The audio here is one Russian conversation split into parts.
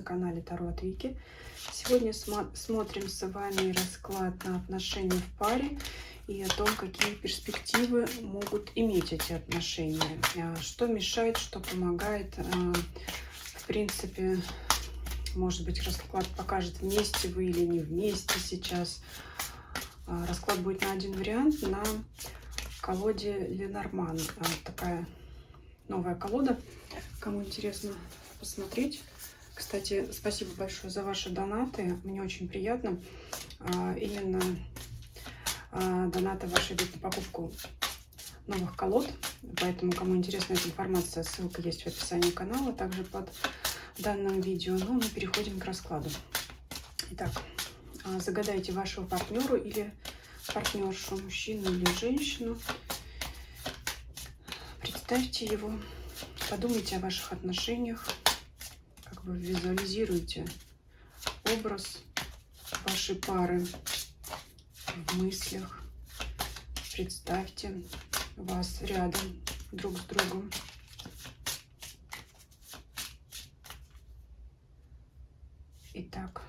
на канале Таро от Вики. Сегодня смотрим с вами расклад на отношения в паре и о том, какие перспективы могут иметь эти отношения. Что мешает, что помогает. В принципе, может быть, расклад покажет, вместе вы или не вместе сейчас. Расклад будет на один вариант, на колоде Ленорман. Такая новая колода. Кому интересно посмотреть. Кстати, спасибо большое за ваши донаты. Мне очень приятно. Именно донаты ваши идут на покупку новых колод. Поэтому, кому интересна эта информация, ссылка есть в описании канала, также под данным видео. Ну, мы переходим к раскладу. Итак, загадайте вашего партнера или партнершу, мужчину или женщину. Представьте его, подумайте о ваших отношениях, как вы визуализируете образ вашей пары в мыслях. Представьте вас рядом друг с другом. Итак,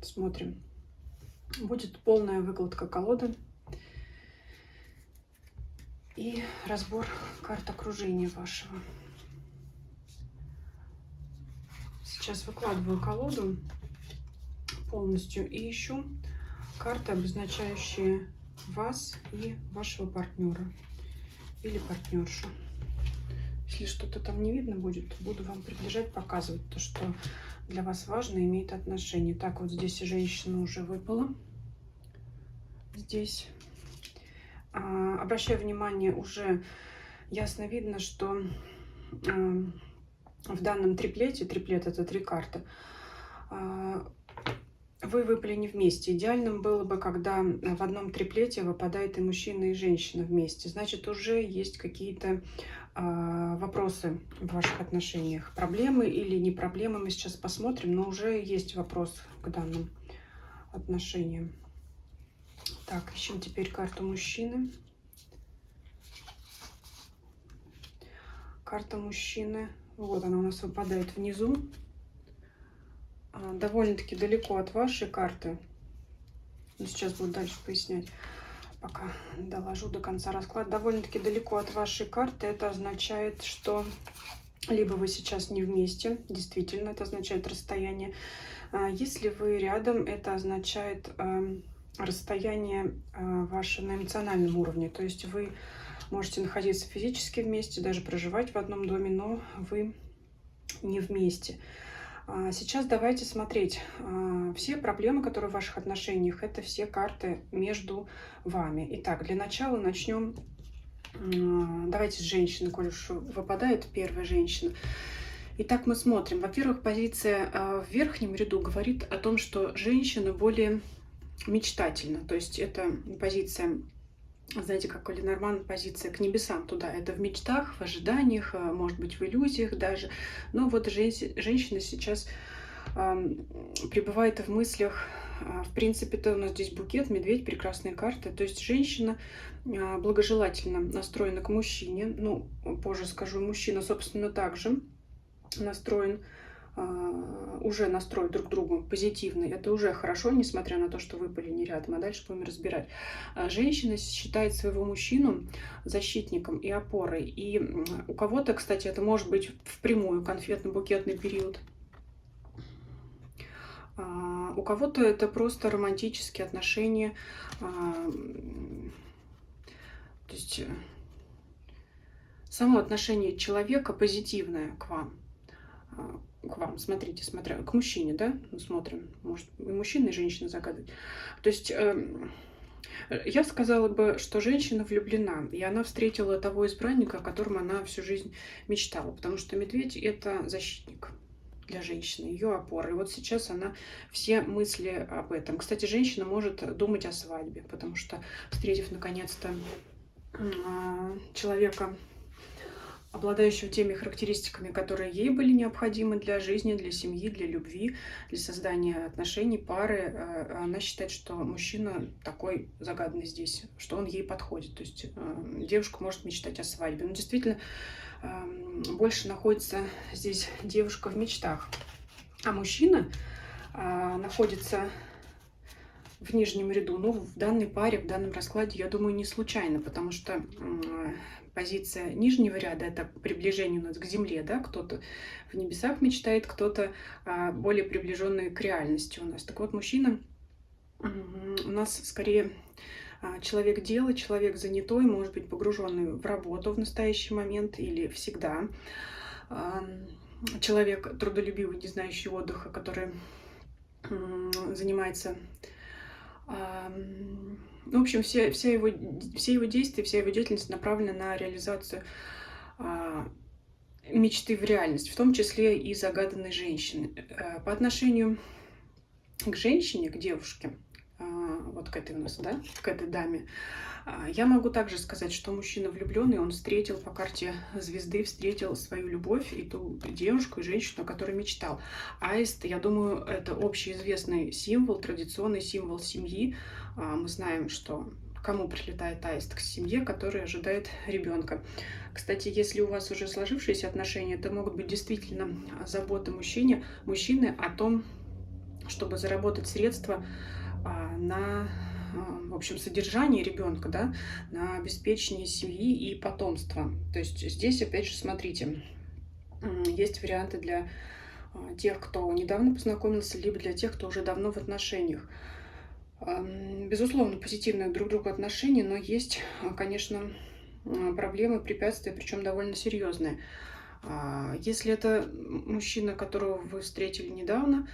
смотрим. Будет полная выкладка колоды и разбор карт окружения вашего. Сейчас выкладываю колоду полностью и ищу карты, обозначающие вас и вашего партнера или партнершу. Если что-то там не видно будет, буду вам приближать, показывать то, что для вас важно, имеет отношение. Так, вот здесь женщина уже выпала. Здесь. Обращаю внимание, уже ясно видно, что в данном триплете, триплет это 3 карты, вы выпали не вместе. Идеальным было бы, когда в одном триплете выпадает и мужчина, и женщина вместе. Значит, уже есть какие-то вопросы в ваших отношениях. Проблемы или не проблемы, мы сейчас посмотрим, но уже есть вопрос к данным отношениям. Так, ищем теперь карту мужчины. Карта мужчины. Вот она у нас выпадает внизу. Довольно-таки далеко от вашей карты. Сейчас буду дальше пояснять, пока доложу до конца расклад. Довольно-таки далеко от вашей карты. Это означает, что либо вы сейчас не вместе. Действительно, это означает расстояние. Если вы рядом, это означает расстояние ваше на эмоциональном уровне. То есть вы можете находиться физически вместе, даже проживать в одном доме, но вы не вместе. Сейчас давайте смотреть. Все проблемы, которые в ваших отношениях, это все карты между вами. Итак, для начала начнем. Давайте с женщины, коль уж выпадает первая женщина. Итак, мы смотрим. Во-первых, позиция в верхнем ряду говорит о том, что женщина более мечтательна. То есть это позиция, знаете, как у Ленорман, позиция к небесам туда. Это в мечтах, в ожиданиях, может быть, в иллюзиях даже. Но вот женщина сейчас пребывает в мыслях. В принципе-то у нас здесь букет, медведь, прекрасные карты. То есть женщина благожелательно настроена к мужчине. Ну, позже скажу, мужчина, собственно, также настроен. Уже настрой друг к другу позитивный. Это уже хорошо, несмотря на то, что выпали не рядом. А дальше будем разбирать. Женщина считает своего мужчину защитником и опорой. И у кого-то, кстати, это может быть впрямую конфетно-букетный период. У кого-то это просто романтические отношения. То есть само отношение человека позитивное к вам. Смотрите, смотря к мужчине, да, мы смотрим, может и мужчина, и женщина загадывать. То есть я сказала бы, что женщина влюблена, и она встретила того избранника, о котором она всю жизнь мечтала, потому что медведь — это защитник для женщины, ее опора. И вот сейчас она все мысли об этом. Кстати, женщина может думать о свадьбе, потому что, встретив наконец-то человека, обладающего теми характеристиками, которые ей были необходимы для жизни, для семьи, для любви, для создания отношений, пары, она считает, что мужчина такой загаданный здесь, что он ей подходит. То есть девушка может мечтать о свадьбе. Но действительно, больше находится здесь девушка в мечтах. а мужчина находится в нижнем ряду. Ну, в данной паре, в данном раскладе, я думаю, не случайно, потому что позиция нижнего ряда — это приближение у нас к Земле, да, кто-то в небесах мечтает, кто-то более приближенный к реальности у нас. Так вот, мужчина у нас скорее человек дела, человек занятой, может быть, погруженный в работу в настоящий момент или всегда. Человек трудолюбивый, не знающий отдыха, который занимается. В общем, все его действия, вся его деятельность направлена на реализацию мечты в реальность, в том числе и загаданной женщины. По отношению к женщине, к девушке, вот к этой у нас, да, к этой даме, я могу также сказать, что мужчина влюбленный, он встретил по карте звезды, встретил свою любовь и ту девушку, и женщину, о которой мечтал. Аист, я думаю, это общеизвестный символ, традиционный символ семьи. Мы знаем, что кому прилетает аист? К семье, которая ожидает ребенка. Кстати, если у вас уже сложившиеся отношения, это могут быть действительно заботы мужчины о том, чтобы заработать средства на, в общем, содержание ребенка, да, на обеспечение семьи и потомства. То есть здесь, опять же, смотрите, есть варианты для тех, кто недавно познакомился, либо для тех, кто уже давно в отношениях. Безусловно, позитивные друг к другу отношения, но есть, конечно, проблемы, препятствия, причем довольно серьезные. Если это мужчина, которого вы встретили недавно,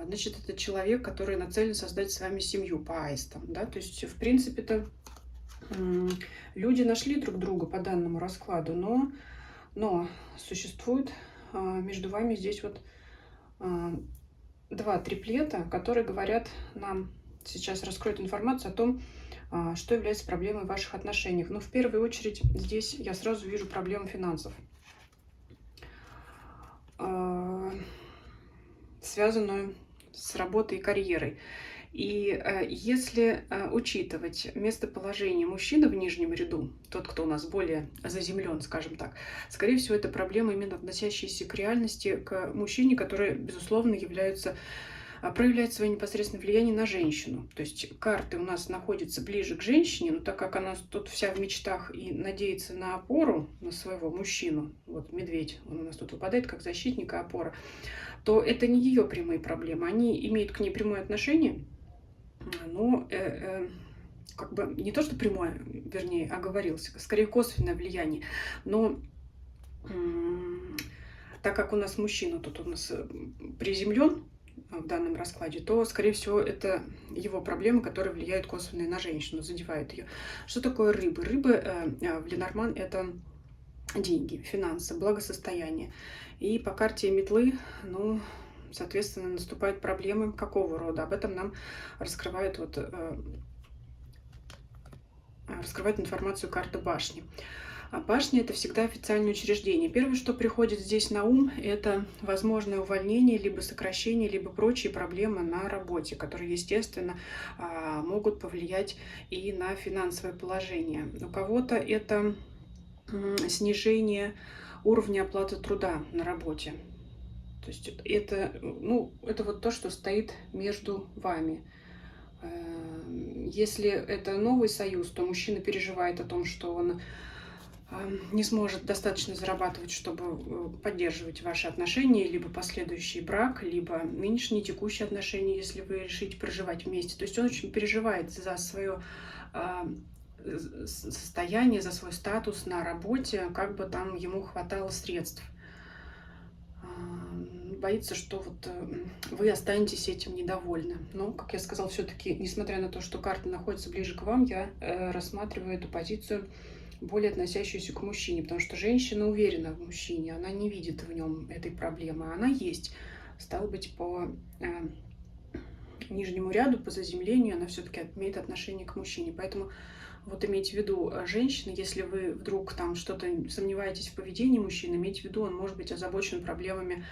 значит, это человек, который нацелен создать с вами семью по аистам, да, то есть, в принципе-то, люди нашли друг друга по данному раскладу, но существует между вами здесь вот два триплета, которые говорят нам, сейчас раскроют информацию о том, что является проблемой в ваших отношениях. Но в первую очередь здесь я сразу вижу проблему финансов, связанную с работой и карьерой. И если учитывать местоположение мужчины в нижнем ряду, тот, кто у нас более заземлен, скажем так, скорее всего, это проблема именно относящаяся к реальности, к мужчине, который, безусловно, проявляет свое непосредственное влияние на женщину. То есть карты у нас находятся ближе к женщине, но так как она тут вся в мечтах и надеется на опору, на своего мужчину, вот медведь, он у нас тут выпадает как защитник и опора, то это не ее прямые проблемы. Они имеют к ней прямое отношение, но как бы не то, что прямое, вернее, оговорился, скорее косвенное влияние. Но так как у нас мужчина тут у нас приземлен в данном раскладе, то, скорее всего, это его проблемы, которые влияют косвенно на женщину, задевают ее. Что такое рыбы? Рыбы в Ленорман — это деньги, финансы, благосостояние. И по карте метлы, ну, соответственно, наступают проблемы какого рода? Об этом нам раскрывает информацию карта башни. А башня — это всегда официальное учреждение. Первое, что приходит здесь на ум, это возможное увольнение, либо сокращение, либо прочие проблемы на работе, которые, естественно, могут повлиять и на финансовое положение. У кого-то это снижение уровня оплаты труда на работе. То есть это вот то, что стоит между вами. Если это новый союз, то мужчина переживает о том, что он не сможет достаточно зарабатывать, чтобы поддерживать ваши отношения, либо последующий брак, либо нынешние текущие отношения, если вы решите проживать вместе. То есть он очень переживает за свое состояние, за свой статус на работе, как бы там ему хватало средств. Боится, что вот вы останетесь этим недовольны. Но, как я сказала, все-таки, несмотря на то, что карта находится ближе к вам, я рассматриваю эту позицию более относящуюся к мужчине, потому что женщина уверена в мужчине, она не видит в нем этой проблемы. Она есть. Стало быть, по нижнему ряду, по заземлению, она все-таки имеет отношение к мужчине. Поэтому вот имейте в виду, женщины, если вы вдруг там что-то сомневаетесь в поведении мужчины, имейте в виду, он может быть озабочен проблемами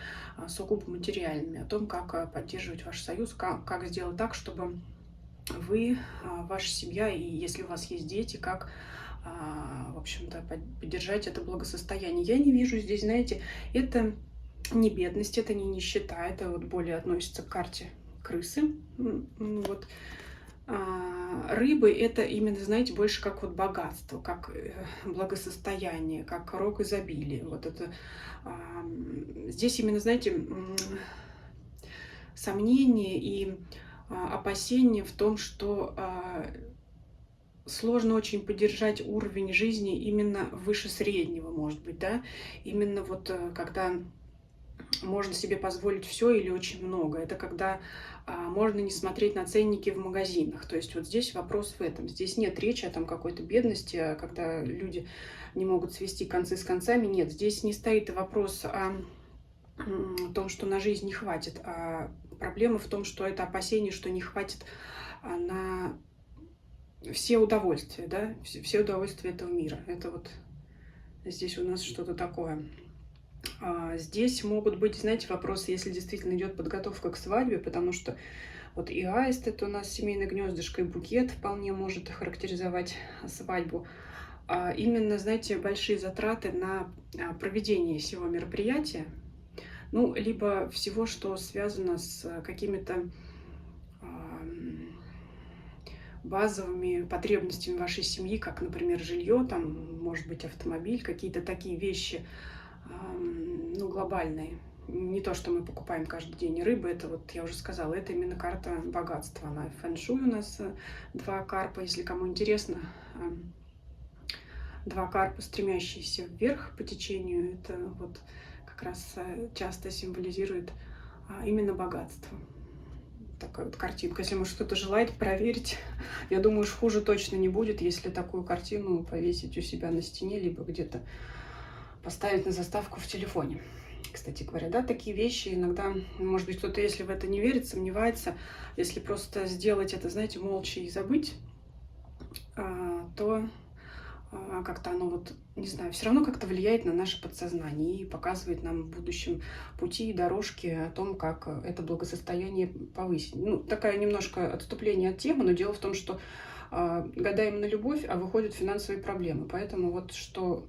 сугубо материальными, о том, как поддерживать ваш союз, как сделать так, чтобы вы, ваша семья, и если у вас есть дети, как, в общем-то, поддержать это благосостояние. Я не вижу здесь, знаете, это не бедность, это не нищета, это вот более относится к карте крысы. Вот. Рыбы это именно, знаете, больше как вот богатство, как благосостояние, как рог изобилия. Вот это здесь именно, знаете, сомнения и опасения в том, что сложно очень поддержать уровень жизни именно выше среднего, может быть, да, именно вот когда можно себе позволить все или очень много. Это когда можно не смотреть на ценники в магазинах. То есть вот здесь вопрос в этом. Здесь нет речи о там какой-то бедности, когда люди не могут свести концы с концами. Нет, здесь не стоит вопрос о том, что на жизнь не хватит, а проблема в том, что это опасение, что не хватит на все удовольствия, да, все удовольствия этого мира. Это вот здесь у нас что-то такое. Здесь могут быть, знаете, вопросы, если действительно идет подготовка к свадьбе, потому что вот и аист, это у нас семейное гнездышко, и букет вполне может характеризовать свадьбу. Именно, знаете, большие затраты на проведение всего мероприятия, ну, либо всего, что связано с какими-то базовыми потребностями вашей семьи, как, например, жилье, там, может быть, автомобиль, какие-то такие вещи, ну, глобальные. Не то, что мы покупаем каждый день. Рыбы, это вот, я уже сказала, это именно карта богатства. Она в фэн-шуй у нас 2 карпа, если кому интересно. 2 карпа, стремящиеся вверх по течению, это вот как раз часто символизирует именно богатство. Такая вот картинка. Если, может, кто-то желает проверить, я думаю, уж хуже точно не будет, если такую картину повесить у себя на стене, либо где-то поставить на заставку в телефоне. Кстати говоря, да, такие вещи иногда, может быть, кто-то, если в это не верит, сомневается, если просто сделать это, знаете, молча и забыть, то как-то оно вот, не знаю, все равно как-то влияет на наше подсознание и показывает нам в будущем пути и дорожки о том, как это благосостояние повысить. Ну, такая немножко отступление от темы, но дело в том, что гадаем на любовь, а выходят финансовые проблемы. Поэтому вот что,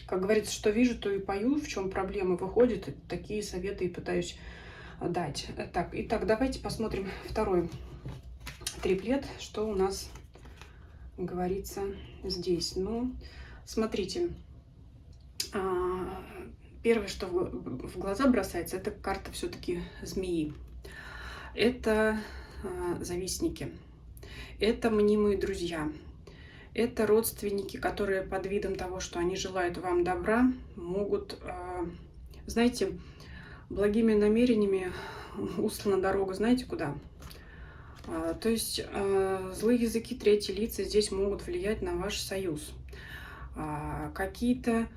как говорится, что вижу, то и пою, в чем проблемы выходят, такие советы и пытаюсь дать. Так, итак, давайте посмотрим второй триплет, что у нас говорится здесь. Ну, смотрите, первое, что в глаза бросается, это карта все-таки змеи. Это завистники, это мнимые друзья, это родственники, которые под видом того, что они желают вам добра, могут, знаете, благими намерениями услана дорога, знаете куда? То есть злые языки, третьи лица здесь могут влиять на ваш союз. Какие-то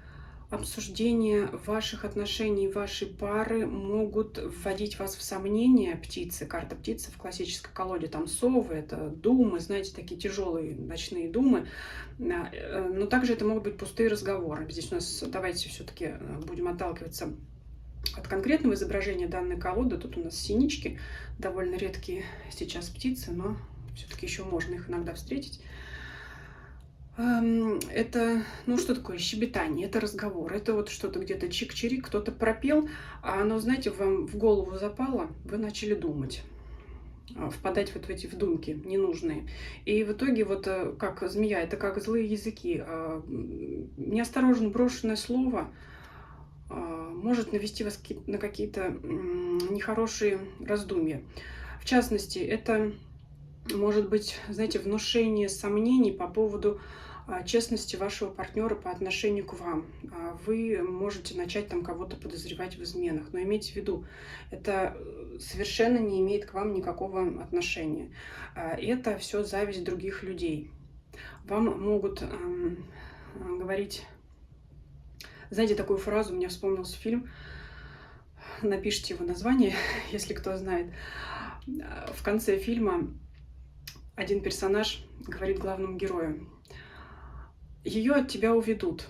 обсуждения ваших отношений, вашей пары могут вводить вас в сомнения. Птицы, карта птицы в классической колоде, там совы, это думы, знаете, такие тяжелые ночные думы. Но также это могут быть пустые разговоры. Здесь у нас, давайте все-таки будем отталкиваться от конкретного изображения данной колоды. Тут у нас синички, довольно редкие сейчас птицы, но все-таки еще можно их иногда встретить. Это, ну что такое щебетание, это разговор, это вот что-то где-то чик-чирик, кто-то пропел, а оно, знаете, вам в голову запало, вы начали думать, впадать вот в эти вдумки ненужные. И в итоге вот как змея, это как злые языки. Неосторожно брошенное слово может навести вас на какие-то нехорошие раздумья. В частности, это может быть, знаете, внушение сомнений по поводу честности вашего партнера по отношению к вам. Вы можете начать там кого-то подозревать в изменах, но имейте в виду, это совершенно не имеет к вам никакого отношения. Это все зависть других людей. Вам могут говорить, знаете, такую фразу, мне вспомнился фильм, напишите его название, если кто знает. В конце фильма один персонаж говорит главному герою: ее от тебя уведут.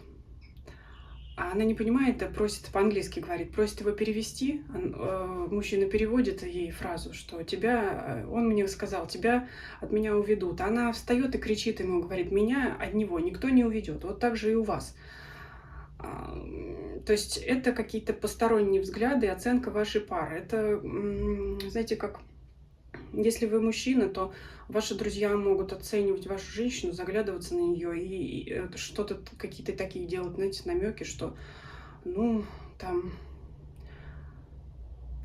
А она не понимает, да просит, по-английски говорит, просит его перевести. Мужчина переводит ей фразу, что тебя, он мне сказал, тебя от меня уведут. Она встает и кричит ему, говорит: меня от него никто не уведет. Вот так же и у вас. То есть это какие-то посторонние взгляды и оценка вашей пары. Это, знаете, как если вы мужчина, то ваши друзья могут оценивать вашу женщину, заглядываться на нее и что-то, какие-то такие делать, знаете, намеки, что, ну, там,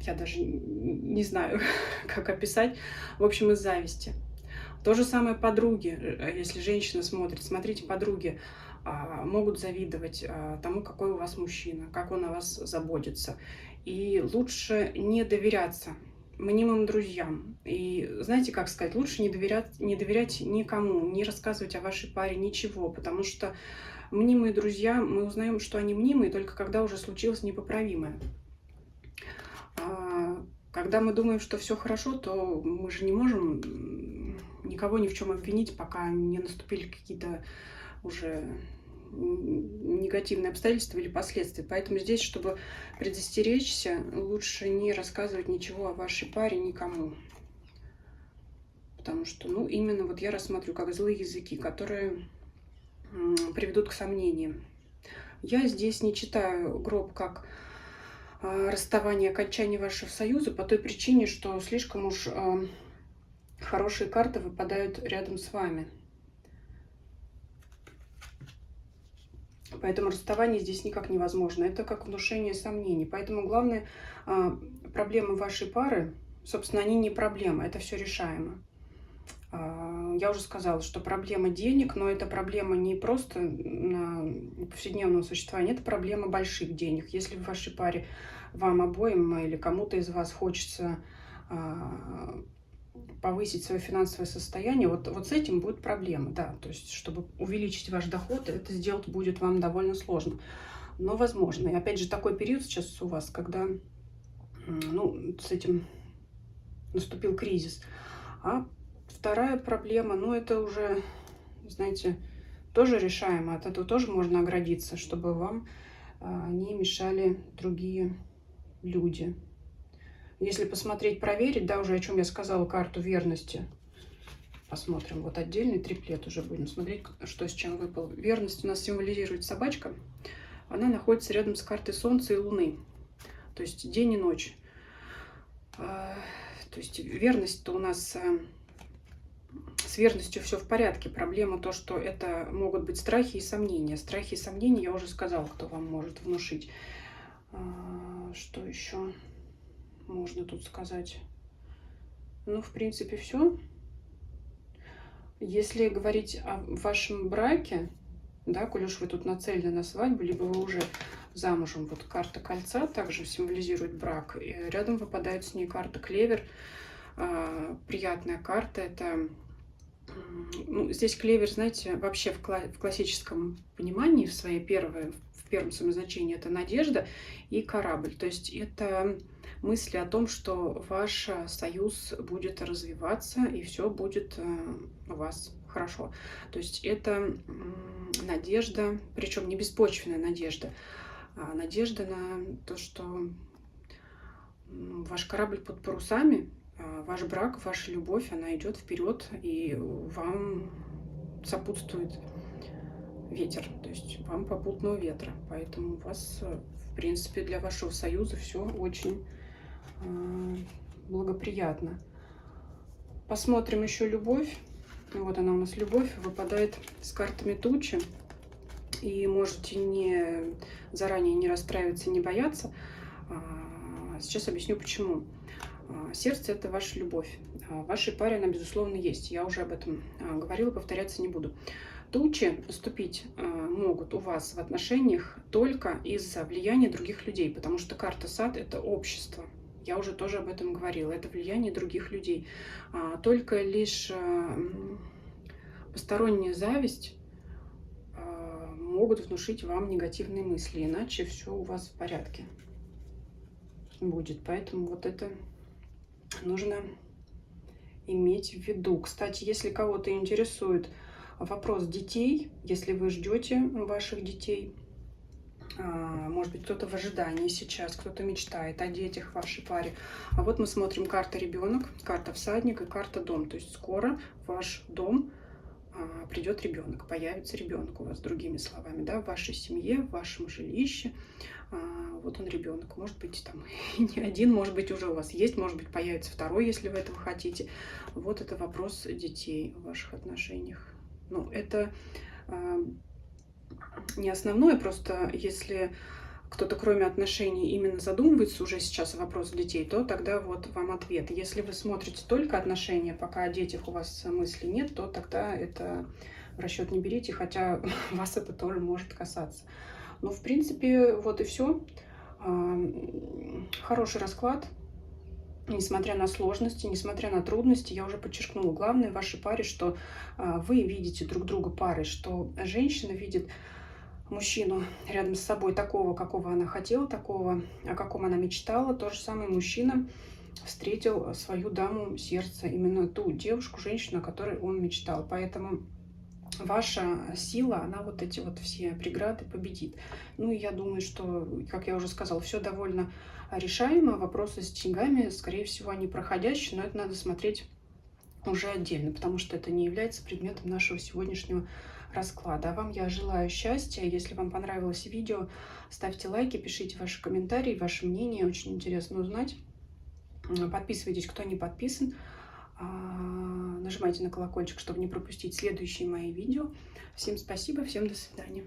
я даже не знаю, как описать, в общем, из зависти. То же самое подруги, если женщина смотрит, смотрите, подруги могут завидовать тому, какой у вас мужчина, как он о вас заботится. И лучше не доверяться мнимым друзьям. И знаете, как сказать, лучше не доверять никому, не рассказывать о вашей паре ничего, потому что мнимые друзья, мы узнаем, что они мнимые, только когда уже случилось непоправимое. Когда мы думаем, что все хорошо, то мы же не можем никого ни в чем обвинить, пока не наступили какие-то уже негативные обстоятельства или последствия. Поэтому здесь, чтобы предостеречься, лучше не рассказывать ничего о вашей паре никому. Потому что, ну, именно вот я рассматриваю как злые языки, которые приведут к сомнениям. Я здесь не читаю гроб как расставание, окончание вашего союза по той причине, что слишком уж хорошие карты выпадают рядом с вами. Поэтому расставание здесь никак невозможно. Это как внушение сомнений. Поэтому главная проблема вашей пары, собственно, они не проблема, это все решаемо. Я уже сказала, что проблема денег, но это проблема не просто на повседневном существовании, это проблема больших денег. Если в вашей паре вам обоим или кому-то из вас хочется повысить свое финансовое состояние, вот с этим будет проблема, да. То есть, чтобы увеличить ваш доход, это сделать будет вам довольно сложно, но возможно. И опять же, такой период сейчас у вас, когда, ну, с этим наступил кризис. А вторая проблема, ну, это уже, знаете, тоже решаемо. От этого тоже можно оградиться, чтобы вам не мешали другие люди. Если посмотреть, проверить, да, уже о чем я сказала, карту верности. Посмотрим, вот отдельный триплет уже будем смотреть, что с чем выпал. Верность у нас символизирует собачка. Она находится рядом с картой Солнца и Луны. То есть день и ночь. То есть верность-то у нас... С верностью все в порядке. Проблема то, что это могут быть страхи и сомнения. Страхи и сомнения, я уже сказала, кто вам может внушить. Что еще можно тут сказать? Ну, в принципе, все. Если говорить о вашем браке, да, коль уж вы тут нацелены на свадьбу, либо вы уже замужем, вот карта кольца также символизирует брак. И рядом выпадает с ней карта клевер. Приятная карта. Это, ну, здесь клевер, знаете, вообще в классическом понимании, в первом своем значении, это надежда и корабль. То есть это мысли о том, что ваш союз будет развиваться и все будет у вас хорошо. То есть это надежда, причем не беспочвенная надежда, а надежда на то, что ваш корабль под парусами, ваш брак, ваша любовь, она идет вперед, и вам сопутствует ветер, то есть вам попутного ветра. Поэтому у вас, в принципе, для вашего союза все очень благоприятно. Посмотрим еще любовь. Вот она у нас, любовь, выпадает с картами тучи. И можете заранее не расстраиваться, не бояться. Сейчас объясню, почему. Сердце – это ваша любовь. В вашей паре она, безусловно, есть. Я уже об этом говорила, повторяться не буду. Тучи наступить могут у вас в отношениях только из-за влияния других людей, потому что карта сад – это общество. Я уже тоже об этом говорила. Это влияние других людей. Только лишь посторонняя зависть могут внушить вам негативные мысли, иначе все у вас в порядке будет. Поэтому вот это нужно иметь в виду. Кстати, если кого-то интересует вопрос детей, если вы ждете ваших детей, может быть, кто-то в ожидании сейчас, кто-то мечтает о детях в вашей паре. А вот мы смотрим карта ребенок, карта всадник и карта дом. То есть скоро ваш дом придет ребенок, появится ребенок у вас, другими словами, да, в вашей семье, в вашем жилище. Вот он ребенок, может быть, там и не один, может быть, уже у вас есть, может быть, появится второй, если вы этого хотите. Вот это вопрос детей в ваших отношениях. Ну, это не основное, просто если кто-то, кроме отношений, именно задумывается уже сейчас о вопросах детей, то тогда вот вам ответ. Если вы смотрите только отношения, пока о детях у вас мысли нет, то тогда это в расчет не берите, хотя вас это тоже может касаться. Ну, в принципе, вот и все. Хороший расклад, несмотря на сложности, несмотря на трудности. Я уже подчеркнула, главное в вашей паре, что вы видите друг друга парой, что женщина видит мужчину рядом с собой такого, какого она хотела, такого, о каком она мечтала. То же самое мужчина встретил свою даму сердца, именно ту девушку, женщину, о которой он мечтал. Поэтому ваша сила, она вот эти вот все преграды победит. Ну и я думаю, что, как я уже сказала, все довольно решаемо. Вопросы с деньгами, скорее всего, они проходящие, но это надо смотреть уже отдельно, потому что это не является предметом нашего сегодняшнего расклада. А вам я желаю счастья. Если вам понравилось видео, ставьте лайки, пишите ваши комментарии, ваше мнение. Очень интересно узнать. Подписывайтесь, кто не подписан. Нажимайте на колокольчик, чтобы не пропустить следующие мои видео. Всем спасибо, всем до свидания.